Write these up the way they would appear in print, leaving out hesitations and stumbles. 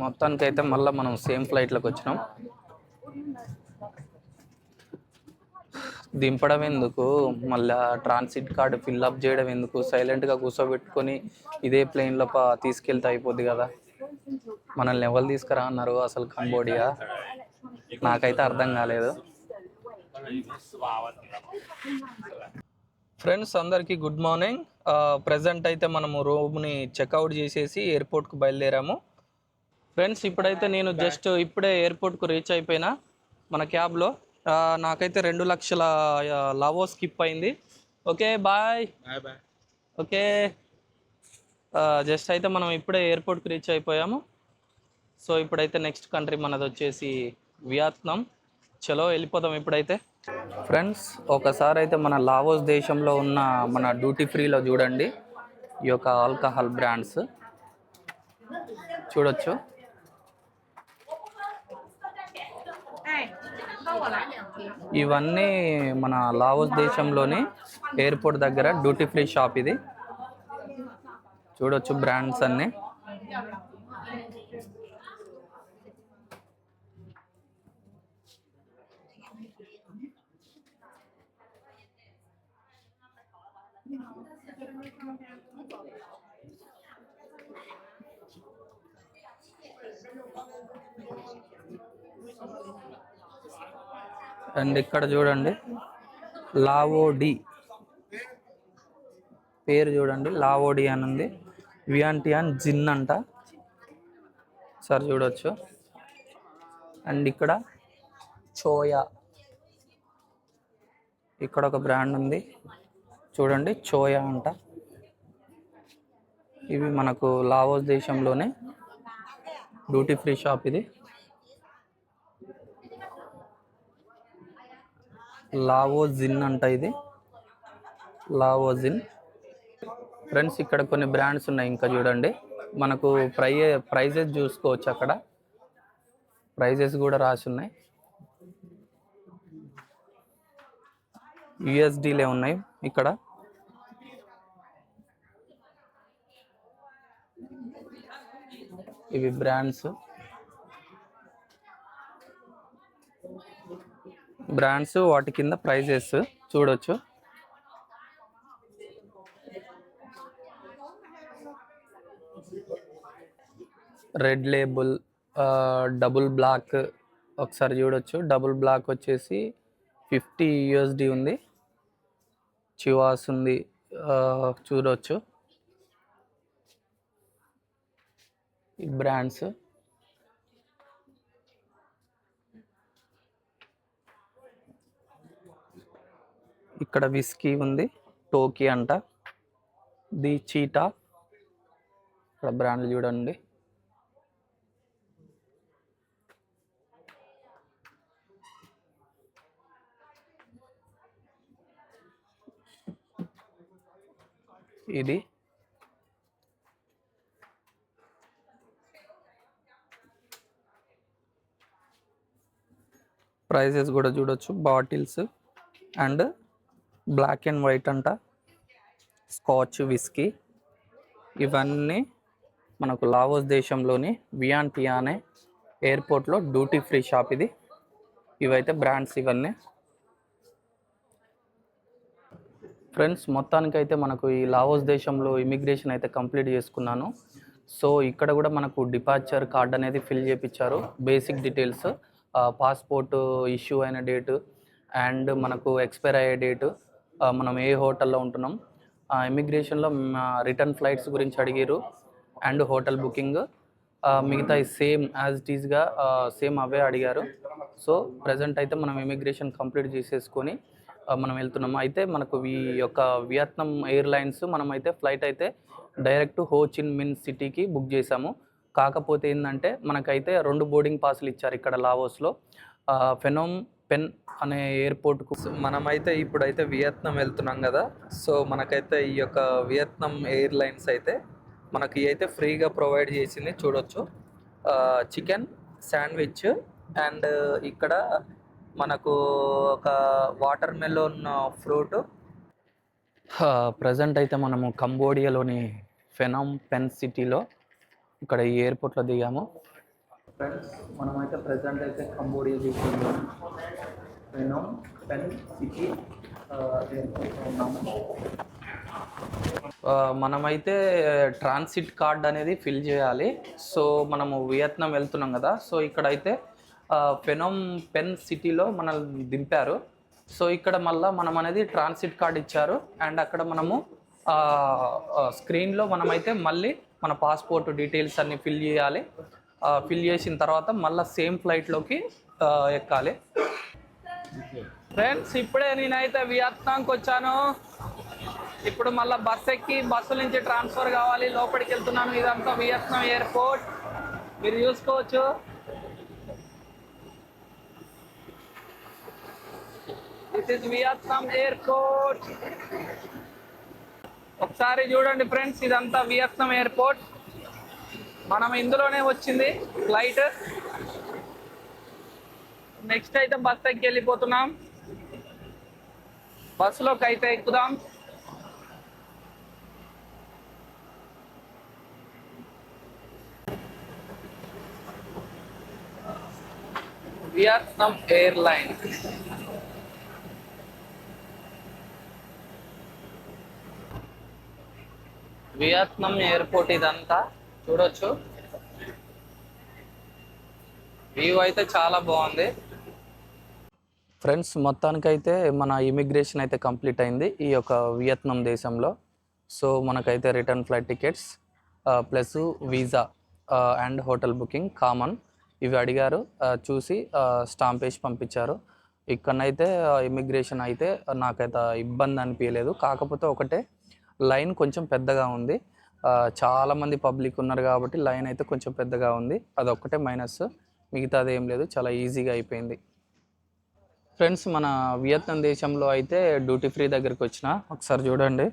మొత్తానికి అయితే మళ్ళీ మనం సేమ్ ఫ్లైట్లోకి వచ్చినాం. దింపడం ఎందుకు, మళ్ళీ ట్రాన్సిట్ కార్డు ఫిల్అప్ చేయడం ఎందుకు, సైలెంట్గా కూర్చోబెట్టుకొని ఇదే ప్లేన్లో తీసుకెళ్తే అయిపోద్ది కదా. మనల్ని ఎవరు తీసుకురా అన్నారు అసలు కంబోడియా? నాకైతే అర్థం కాలేదు. ఫ్రెండ్స్ అందరికీ గుడ్ మార్నింగ్. ప్రజెంట్ అయితే మనము రూమ్ని చెక్అవుట్ చేసేసి ఎయిర్పోర్ట్కు బయలుదేరాము. ఫ్రెండ్స్ ఇప్పుడైతే నేను జస్ట్ ఇప్పుడే ఎయిర్పోర్ట్కు రీచ్ అయిపోయినా మన క్యాబ్లో. నాకైతే 2 లక్షల లావో స్కిప్ అయింది. Okay bye. ఓకే, జస్ట్ అయితే మనం ఇప్పుడే ఎయిర్పోర్ట్కి రీచ్ అయిపోయాము. సో ఇప్పుడైతే నెక్స్ట్ కంట్రీ మనది వచ్చేసి వియత్నాం. చలో వెళ్ళిపోదాం ఇప్పుడైతే. ఫ్రెండ్స్ ఒకసారి అయితే మన లావోస్ దేశంలో ఉన్న మన డ్యూటీ ఫ్రీలో చూడండి, ఈ యొక్క ఆల్కహాల్ బ్రాండ్స్ చూడొచ్చు. ఇవన్నీ మన లావోస్ దేశంలోని ఎయిర్పోర్ట్ దగ్గర డ్యూటీ ఫ్రీ షాప్ ఇది. చూడొచ్చు బ్రాండ్స్ అన్నీ. అండ్ ఇక్కడ చూడండి లావోడి పేరు చూడండి, లావోడి అని ఉంది. వియాంటియాన్ జిన్ అంట సార్ చూడొచ్చు. అండ్ ఇక్కడ చోయా, ఇక్కడ ఒక బ్రాండ్ ఉంది చూడండి, చోయా అంట. ఇవి మనకు లావోస్ దేశంలోనే డ్యూటీ ఫ్రీ షాప్ ఇది. లావోజిన్ అంట ఇది, లావోజిన్. ఫ్రెండ్స్ ఇక్కడ కొన్ని బ్రాండ్స్ ఉన్నాయి ఇంకా చూడండి. మనకు ప్రైజెస్ చూసుకోవచ్చు, అక్కడ ప్రైజెస్ కూడా రాసి ఉన్నాయి. యుఎస్డీలే ఉన్నాయి ఇక్కడ. ఇవి బ్రాండ్స్ వాటి కింద ప్రైజెస్ చూడొచ్చు. రెడ్ లేబుల్, డబుల్ బ్లాక్ ఒకసారి చూడొచ్చు. డబుల్ బ్లాక్ వచ్చేసి 50 USD ఉంది. చివాస్ ఉంది, చూడొచ్చు ఈ బ్రాండ్స్. ఇక్కడ విస్కీ ఉంది, టోకీ అంట, ది చీటా. ఇక్కడ బ్రాండ్లు చూడండి. ఇది ప్రైజెస్ కూడా చూడొచ్చు. Bottles and black and white అంట, స్కాచ్ విస్కీ. ఇవన్నీ మనకు లావోస్ దేశంలోని వియాంటియానే ఎయిర్పోర్ట్లో డ్యూటీ ఫ్రీ షాప్ ఇది. ఇవైతే బ్రాండ్స్ ఇవన్నీ. ఫ్రెండ్స్ మొత్తానికైతే మనకు ఈ లావోస్ దేశంలో ఇమిగ్రేషన్ అయితే కంప్లీట్ చేసుకున్నాను. సో ఇక్కడ కూడా మనకు డిపార్చర్ కార్డ్ అనేది ఫిల్ చేయించారు. బేసిక్ డీటెయిల్స్, పాస్పోర్ట్ ఇష్యూ అయిన డేటు అండ్ మనకు ఎక్స్పైర్ అయ్యే డేటు, మనం ఏ హోటల్లో ఉంటున్నాం, ఇమిగ్రేషన్లో రిటర్న్ ఫ్లైట్స్ గురించి అడిగారు అండ్ హోటల్ బుకింగ్, మిగతా సేమ్ యాజ్ ఇట్ ఈస్గా సేమ్ అవే అడిగారు. సో ప్రజెంట్ అయితే మనం ఇమిగ్రేషన్ కంప్లీట్ చేసేసుకొని మనం వెళ్తున్నాము. అయితే మనకు ఈ యొక్క వియత్నాం ఎయిర్లైన్స్ మనమైతే ఫ్లైట్ అయితే డైరెక్ట్ హో చిన్ మిన్ సిటీకి బుక్ చేసాము. కాకపోతే ఏంటంటే మనకైతే 2 బోర్డింగ్ పాస్లు ఇచ్చారు ఇక్కడ లావోస్లో. ఫెనోమ్ పెన్ అనే ఎయిర్పోర్ట్కు మనమైతే ఇప్పుడైతే వియత్నాం వెళ్తున్నాం కదా. సో మనకైతే ఈ యొక్క వియత్నాం ఎయిర్లైన్స్ అయితే మనకి అయితే ఫ్రీగా ప్రొవైడ్ చేసింది. చూడొచ్చు చికెన్ శాండ్విచ్ అండ్ ఇక్కడ మనకు ఒక వాటర్ మెలోన్ ఫ్రూట్. ప్రజెంట్ అయితే మనము కంబోడియాలోని ఫెనోమ్ పెన్ సిటీలో ఇక్కడ ఈ ఎయిర్పోర్ట్లో దిగాము. ఫ్రెండ్స్ మనమైతే ప్రజెంట్ అయితే కంబోడియా బీచ్లో ఫెనోమ్ పెన్ సిటీ ఉన్నాము. మనమైతే ట్రాన్సిట్ కార్డ్ అనేది ఫిల్ చేయాలి. సో మనము వియత్నాం వెళ్తున్నాం కదా, సో ఇక్కడైతే ఫెనోమ్ పెన్ సిటీలో మనల్ని దింపారు. సో ఇక్కడ మళ్ళీ మనం అనేది ట్రాన్సిట్ కార్డ్ ఇచ్చారు. అండ్ అక్కడ మనము స్క్రీన్లో మనమైతే మళ్ళీ మన పాస్పోర్ట్ డీటెయిల్స్ అన్ని ఫిల్ చేయాలి. ఫిల్ చేసిన తర్వాత మళ్ళీ సేమ్ ఫ్లైట్లోకి ఎక్కాలి. ఫ్రెండ్స్ ఇప్పుడే నేనైతే వియత్నాంకి వచ్చాను. ఇప్పుడు మళ్ళీ బస్ ఎక్కి బస్సు నుంచి ట్రాన్స్ఫర్ కావాలి, లోపలికి వెళ్తున్నాను. ఇదంతా వియత్నాం ఎయిర్పోర్ట్ మీరు చూసుకోవచ్చు. This is Vietnam airport. ఒకసారి చూడండి ఫ్రెండ్స్, ఇదంతా వియత్నాం ఎయిర్పోర్ట్. మనం ఇందులోనే వచ్చింది ఫ్లైట్. నెక్స్ట్ అయితే బస్ ఎక్కి వెళ్ళిపోతున్నాం. బస్సులోకి అయితే ఎక్కుదాం. Vietnam airline. వియత్నాం ఎయిర్పోర్ట్ ఇదంతా చూడొచ్చు. వ్యూ అయితే చాలా బాగుంది. ఫ్రెండ్స్ మొత్తానికైతే మన ఇమిగ్రేషన్ అయితే కంప్లీట్ అయింది ఈ యొక్క వియత్నాం దేశంలో. సో మనకైతే return flight tickets plus visa and hotel booking common ఇవి అడిగారు. చూసి స్టాంప్ వేసి పంపించారు. ఇక్కడనైతే ఇమిగ్రేషన్ అయితే నాకైతే ఇబ్బంది అనిపించలేదు. కాకపోతే ఒకటే లైన్ కొంచెం పెద్దగా ఉంది. చాలామంది పబ్లిక్ ఉన్నారు కాబట్టి లైన్ అయితే కొంచెం పెద్దగా ఉంది. అదొక్కటే మైనస్, మిగతాది ఏం లేదు. చాలా ఈజీగా అయిపోయింది. ఫ్రెండ్స్ మన వియత్నాం దేశంలో అయితే డ్యూటీ ఫ్రీ దగ్గరికి వచ్చిన. ఒకసారి చూడండి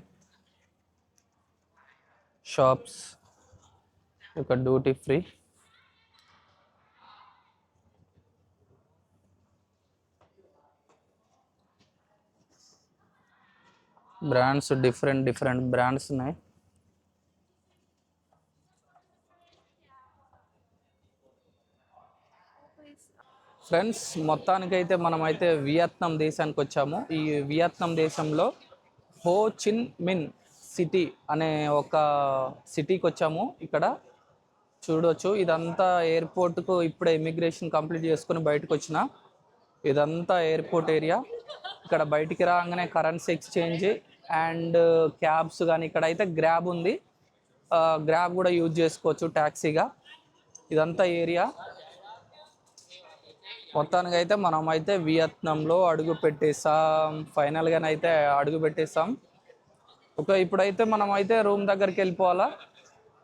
షాప్స్, ఒక duty free. Brands different brands ఉన్నాయి. ఫ్రెండ్స్ మొత్తానికైతే మనమైతే వియత్నాం దేశానికి వచ్చాము. ఈ వియత్నాం దేశంలో హో చిన్ మిన్ సిటీ అనే ఒక సిటీకి వచ్చాము. ఇక్కడ చూడవచ్చు ఇదంతా ఎయిర్పోర్ట్కు ఇప్పుడే ఇమిగ్రేషన్ కంప్లీట్ చేసుకుని బయటకు వచ్చిన. ఇదంతా ఎయిర్పోర్ట్ ఏరియా. ఇక్కడ బయటికి రాగానే కరెన్సీ ఎక్స్చేంజ్ అండ్ క్యాబ్స్ కానీ, ఇక్కడైతే గ్రాబ్ ఉంది. గ్రాబ్ కూడా యూజ్ చేసుకోవచ్చు ట్యాక్సీగా. ఇదంతా ఏరియా. మొత్తానికి అయితే మనమైతే వియత్నాంలో అడుగు పెట్టేసాం. ఫైనల్గానైతే అడుగు పెట్టేసాం. ఓకే, ఇప్పుడైతే మనమైతే రూమ్ దగ్గరికి వెళ్ళిపోవాలా.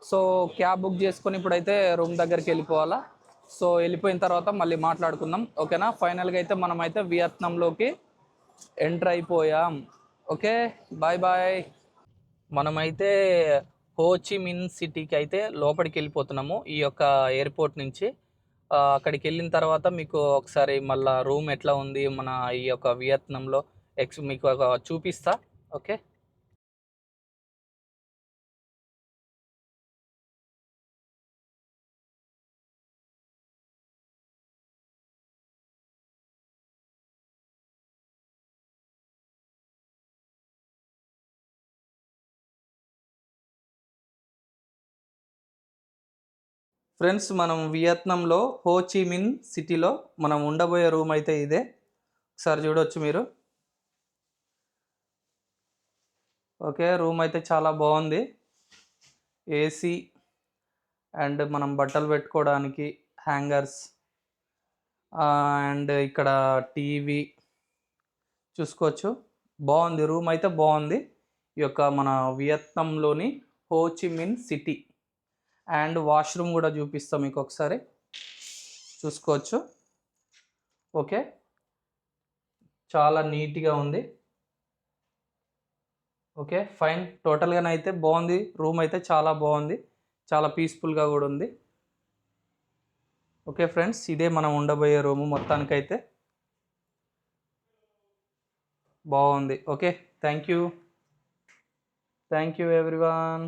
సో క్యాబ్ బుక్ చేసుకొని ఇప్పుడైతే రూమ్ దగ్గరికి వెళ్ళిపోవాలా. సో వెళ్ళిపోయిన తర్వాత మళ్ళీ మాట్లాడుకుందాం, ఓకేనా. ఫైనల్గా అయితే మనమైతే వియత్నాంలోకి ఎంటర్ అయిపోయాం. Okay, bye bye. మనమైతే హోచిమిన్ సిటీకి అయితే లోపలికి వెళ్ళిపోతున్నాము ఈ యొక్క ఎయిర్పోర్ట్ నుంచి. అక్కడికి వెళ్ళిన తర్వాత మీకు ఒకసారి మళ్ళీ రూమ్ ఎట్లా ఉంది మన ఈ యొక్క వియత్నాంలో మీకు చూపిస్తా. ఓకే. ఫ్రెండ్స్ మనం వియత్నాంలో హోచిమిన్ సిటీలో మనం ఉండబోయే రూమ్ అయితే ఇదే. ఒకసారి చూడవచ్చు మీరు. ఓకే, రూమ్ అయితే చాలా బాగుంది. ఏసీ అండ్ మనం బట్టలు పెట్టుకోవడానికి హ్యాంగర్స్ అండ్ ఇక్కడ టీవీ చూసుకోవచ్చు. బాగుంది, రూమ్ అయితే బాగుంది. ఈ యొక్క మన వియత్నాంలోని హోచిమిన్ సిటీ. అండ్ వాష్రూమ్ కూడా చూపిస్తాం మీకు ఒకసారి, చూసుకోవచ్చు. ఓకే, చాలా నీట్గా ఉంది. Okay fine. టోటల్గానైతే బాగుంది. రూమ్ అయితే చాలా బాగుంది, చాలా పీస్ఫుల్గా కూడా ఉంది. ఓకే ఫ్రెండ్స్, ఇదే మనం ఉండబోయే రూము. మొత్తానికైతే బాగుంది. Okay, thank you everyone.